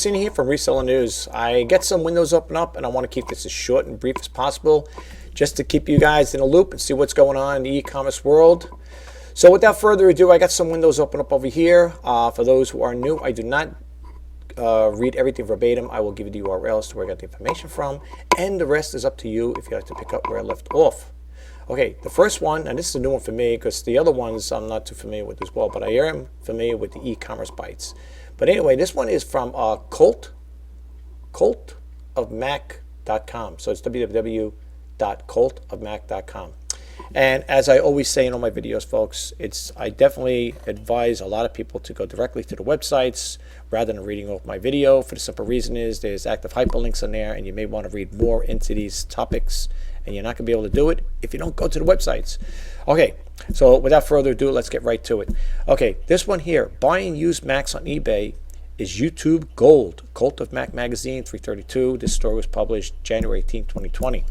Pasini here from Reseller News. I get some windows open up and I want to keep this as short and brief as possible just to keep you guys in a loop and see what's going on in the e-commerce world. So without further ado, I got some windows open up over here. For those who are new, I do not read everything verbatim. I will give you the URLs to where I got the information from, and the rest is up to you if you like to pick up where I left off. Okay, the first one, and this is a new one for me because the other ones I'm not too familiar with as well, but I am familiar with the e-commerce bites. But anyway, this one is from coltofmac.com. So it's www.coltofmac.com. And as I always say in all my videos, folks, I definitely advise a lot of people to go directly to the websites rather than reading off my video. For the simple reason is there's active hyperlinks in there, and you may want to read more into these topics, and you're not going to be able to do it if you don't go to the websites. Okay, so without further ado, let's get right to it. Okay, this one here, buying used Macs on eBay is YouTube gold. Cult of Mac Magazine, 332. This story was published January 18, 2020.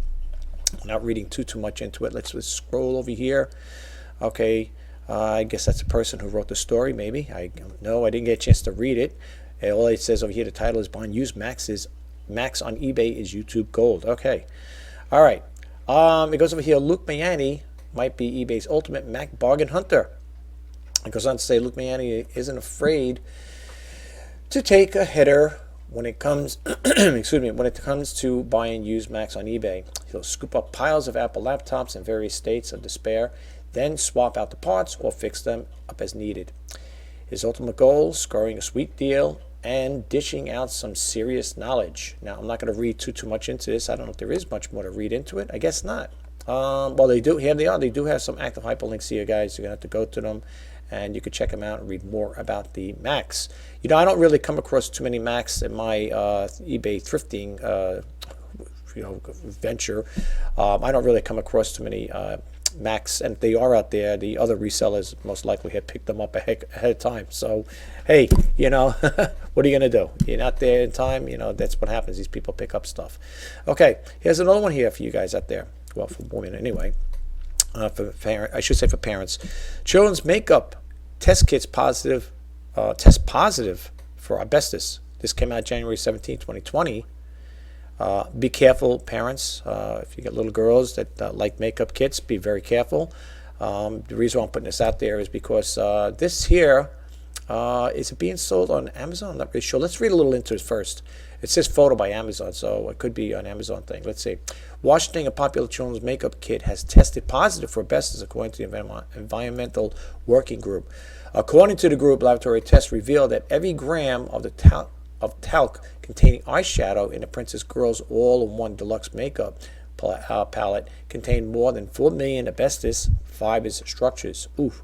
I'm not reading too much into it. Let's just scroll over here. Okay, I guess that's the person who wrote the story, maybe. I don't know. I didn't get a chance to read it. And all it says over here, the title is buying used Macs on eBay is YouTube gold. Okay, all right. It goes over here. Luke Mayani might be eBay's ultimate Mac bargain hunter. It goes on to say Luke Mayani isn't afraid to take a header when it comes when it comes to buying used Macs on eBay. He'll scoop up piles of Apple laptops in various states of despair, then swap out the parts or fix them up as needed. His ultimate goal, scoring a sweet deal and dishing out some serious knowledge. Now, I'm not going to read too much into this. I don't know if there is much more to read into it. I guess not. Well, they do. Here they are. They do have some active hyperlinks here, guys. You're going to have to go to them, and you can check them out and read more about the Macs. You know, I don't really come across too many Macs in my eBay thrifting venture. I don't really come across too many Macs, and if they are out there, the other resellers most likely have picked them up ahead of time. So, hey, you know, what are you going to do? You're not there in time. You know, that's what happens. These people pick up stuff. Okay, here's another one here for you guys out there. Well, for women anyway. For parents. Children's makeup test kits test positive for asbestos. This came out January 17, 2020. Be careful, parents. If you get little girls that like makeup kits, be very careful. The reason why I'm putting this out there is because this here is it being sold on Amazon? I'm not really sure. Let's read a little into it first. It says photo by Amazon, so it could be an Amazon thing. Let's see. Washington, a popular children's makeup kit, has tested positive for asbestos, according to the Environmental Working Group. According to the group, laboratory tests revealed that every gram of talc containing eyeshadow in the Princess Girls All-in-One Deluxe Makeup palette contained more than 4 million asbestos fibers structures. Oof.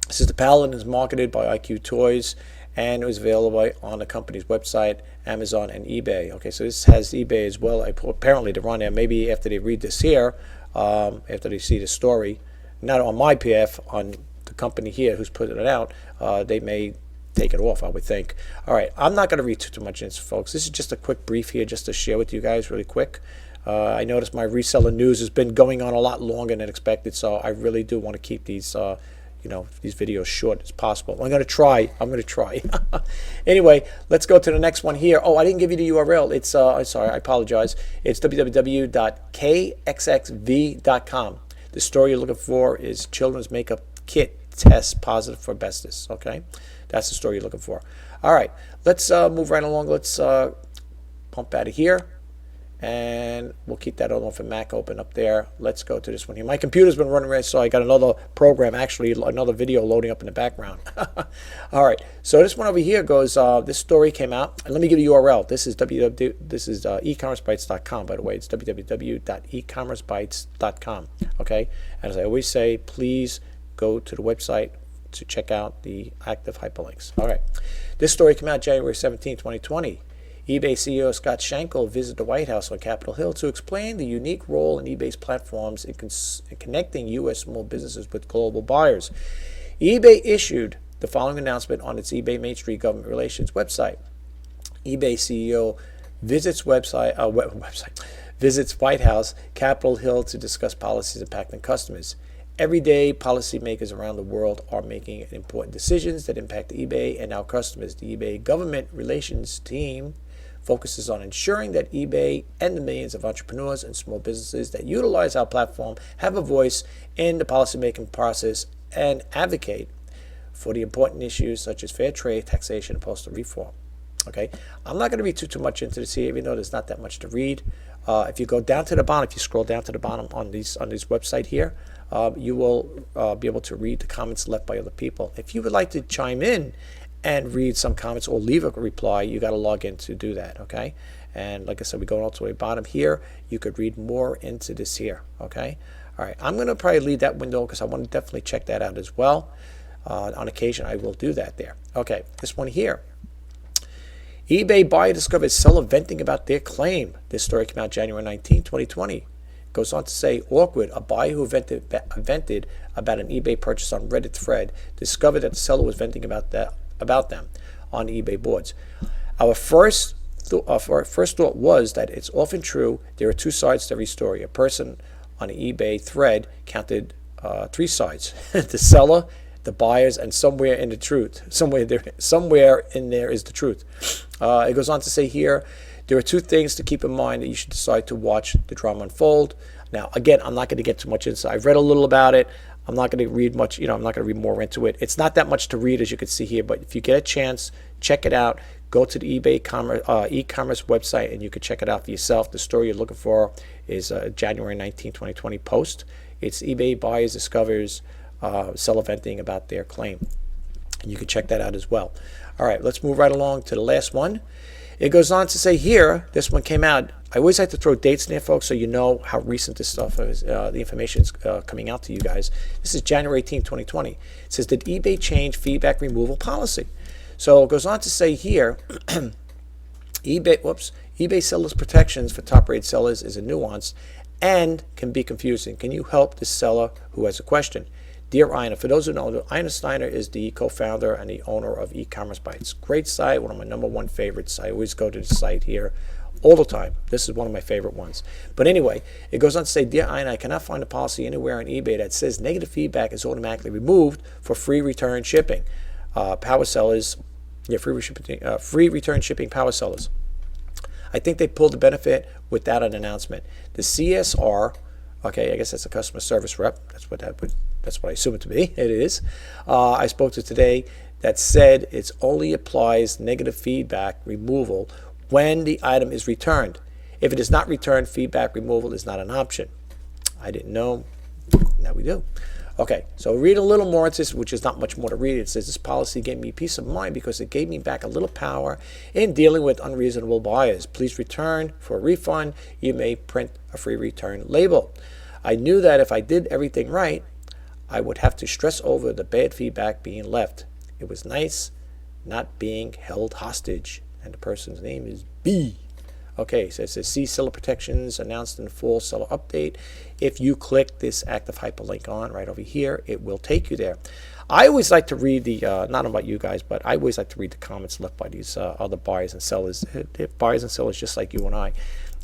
This is the palette is marketed by IQ Toys, and it was available on the company's website, Amazon, and eBay. Okay, so this has eBay as well. Apparently, to run there. Maybe after they read this here, after they see the story, not on my PF, on the company here who's putting it out, they may take it off, I would think. All right, I'm not going to read too much into this, folks. This is just a quick brief here just to share with you guys really quick. I noticed my reseller news has been going on a lot longer than expected, so I really do want to keep these these videos short as possible. I'm going to try. Anyway, let's go to the next one here. Oh, I didn't give you the URL. It's sorry, I apologize. It's www.kxxv.com. The story you're looking for is children's makeup kit tests positive for asbestos. Okay, that's the story you're looking for. All right, let's move right along. Let's pump out of here, and we'll keep that other one for Mac open up there. Let's go to this one here. My computer's been running right, so I got another program, actually another video loading up in the background. All right, so this one over here goes, this story came out, and let me give you the URL. This is ecommercebytes.com, by the way. It's www.ecommercebytes.com, okay? And as I always say, please go to the website to check out the active hyperlinks. All right, this story came out January 17, 2020. eBay CEO Scott Schenkel visited the White House on Capitol Hill to explain the unique role in eBay's platforms in connecting U.S. small businesses with global buyers. eBay issued the following announcement on its eBay Main Street Government Relations website. eBay CEO visits visits White House, Capitol Hill to discuss policies impacting customers. Every day, policymakers around the world are making important decisions that impact eBay and our customers. The eBay government relations team focuses on ensuring that eBay and the millions of entrepreneurs and small businesses that utilize our platform have a voice in the policymaking process and advocate for the important issues such as fair trade, taxation, and postal reform. Okay, I'm not going to read too much into this here, even though there's not that much to read. If you go down to the bottom, if you scroll down to the bottom on this website here, you will be able to read the comments left by other people. If you would like to chime in and read some comments or leave a reply, you got to log in to do that. Okay, and like I said, we go all to the bottom here. You could read more into this here. Okay, all right. I'm going to probably leave that window because I want to definitely check that out as well. On occasion, I will do that there. Okay, this one here. eBay buyer discovers seller venting about their claim. This story came out January 19, 2020. Goes on to say, awkward, a buyer who vented about an eBay purchase on Reddit thread discovered that the seller was venting about them on eBay boards. Our first thought was that it's often true there are two sides to every story. A person on an eBay thread counted 3 sides: the seller, the buyers, and somewhere in the truth. Somewhere in there is the truth. It goes on to say here, there are 2 things to keep in mind that you should decide to watch the drama unfold. Now, again, I'm not going to get too much into it. I've read a little about it. I'm not going to read much, I'm not going to read more into it. It's not that much to read, as you can see here, but if you get a chance, check it out. Go to the eBay e-commerce website, and you can check it out for yourself. The story you're looking for is January 19, 2020 post. It's eBay buyers discovers seller venting about their claim. And you can check that out as well. All right, let's move right along to the last one. It goes on to say here, this one came out. I always like to throw dates in there, folks, so you know how recent this stuff is. The information is coming out to you guys. This is January 18, 2020. It says, did eBay change feedback removal policy? So it goes on to say here, eBay sellers protections for top-rated sellers is a nuance and can be confusing. Can you help the seller who has a question? Dear Ina, for those who know, Ina Steiner is the co-founder and the owner of E-Commerce Bytes. Great site, one of my #1 favorites. I always go to the site here all the time. This is one of my favorite ones. But anyway, it goes on to say, Dear Ina, I cannot find a policy anywhere on eBay that says negative feedback is automatically removed for free return shipping. Power sellers, free return shipping power sellers. I think they pulled the benefit without an announcement. The CSR, okay, I guess that's a customer service rep. That's what I assume it to be. It is. I spoke to today that said it only applies negative feedback removal when the item is returned. If it is not returned, feedback removal is not an option. I didn't know. Now we do. Okay, so read a little more into this, which is not much more to read. It says this policy gave me peace of mind because it gave me back a little power in dealing with unreasonable buyers. Please return for a refund. You may print a free return label. I knew that if I did everything right, I would have to stress over the bad feedback being left. It was nice not being held hostage. And the person's name is B. Okay, so it says see seller protections announced in the full seller update. If you click this active hyperlink on right over here, it will take you there. I always like to read the, not about you guys, but I always like to read the comments left by these other buyers and sellers. They're buyers and sellers just like you and I.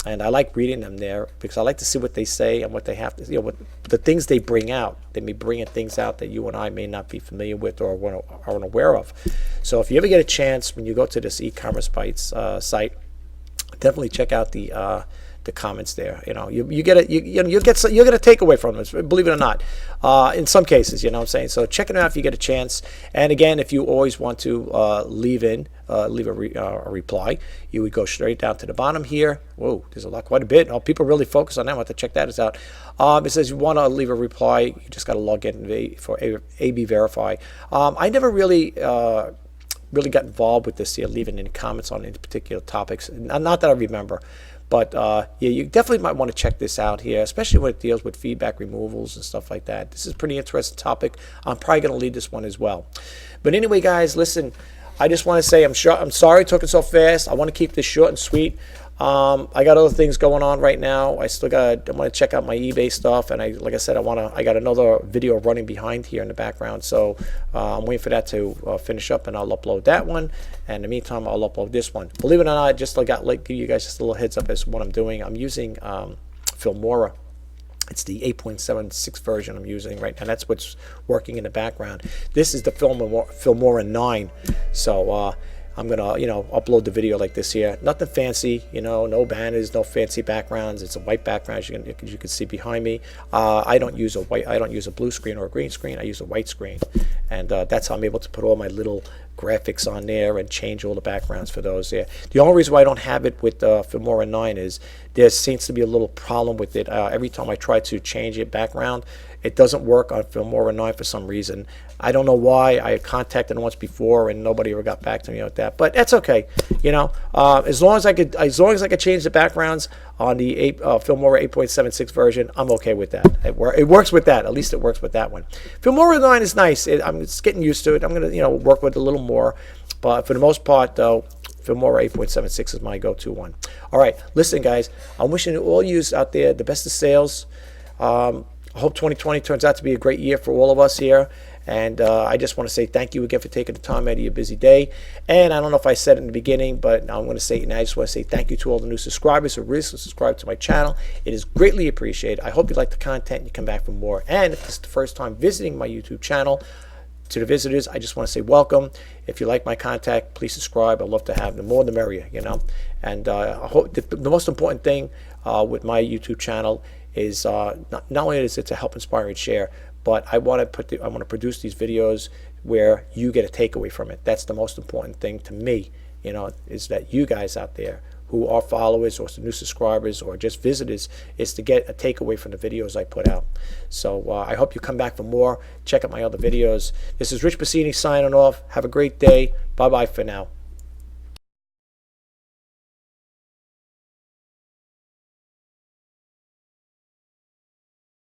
And I like reading them there because I like to see what they say and what they have to, what the things they bring out. They may bring in things out that you and I may not be familiar with or aren't aware of. So if you ever get a chance when you go to this E-Commerce Bytes site, definitely check out the comments there. You get you'll get a takeaway from this, believe it or not. In some cases, you know what I'm saying. So check it out if you get a chance. And again, if you always want to leave a reply, you would go straight down to the bottom here. Whoa, there's quite a bit. Oh, people really focus on that. I want to check that out. It says you want to leave a reply, you just got to log in for AB Verify. I never really got involved with this here, leaving any comments on any particular topics. Not that I remember. But yeah, you definitely might want to check this out here, especially when it deals with feedback removals and stuff like that. This is a pretty interesting topic. I'm probably going to lead this one as well. But anyway, guys, listen, I just want to say I'm sorry talking so fast. I want to keep this short and sweet. I got other things going on right now. I want to check out my eBay stuff, and like I said, I got another video running behind here in the background. So I'm waiting for that to finish up, and I'll upload that one. And in the meantime, I'll upload this one. Believe it or not, give you guys just a little heads up as to what I'm doing. I'm using Filmora It's the 8.76 version I'm using right now. That's what's working in the background. This is the Filmora 9. So I'm gonna, upload the video like this here. Nothing fancy, no banners, no fancy backgrounds. It's a white background, as you can see behind me. I don't use a blue screen or a green screen. I use a white screen, and that's how I'm able to put all my little graphics on there and change all the backgrounds for those there. The only reason why I don't have it with Filmora 9 is there seems to be a little problem with it. Every time I try to change it background, it doesn't work on Filmora 9 for some reason. I don't know why. I had contacted them once before and nobody ever got back to me with that. But that's okay. As long as I could change the backgrounds on the Filmora 8.76 version, I'm okay with that. It works with that. At least it works with that one. Filmora 9 is nice. I'm just getting used to it. I'm gonna work with it a little more. But for the most part, though, Filmora 8.76 is my go-to one. All right, listen, guys. I'm wishing all you out there the best of sales. I hope 2020 turns out to be a great year for all of us here. And I just want to say thank you again for taking the time out of your busy day. And I don't know if I said it in the beginning, but I'm going to say it now. I just want to say thank you to all the new subscribers who recently subscribed to my channel. It is greatly appreciated. I hope you like the content and you come back for more. And if this is the first time visiting my YouTube channel, to the visitors, I just want to say welcome. If you like my content, please subscribe. I'd love to have them. The more the merrier, And I hope the most important thing with my YouTube channel is not only is it to help inspire and share, but I want to produce these videos where you get a takeaway from it. That's the most important thing to me, is that you guys out there who are followers or new subscribers or just visitors is to get a takeaway from the videos I put out. So I hope you come back for more. Check out my other videos. This is Rich Pasini signing off. Have a great day. Bye-bye for now.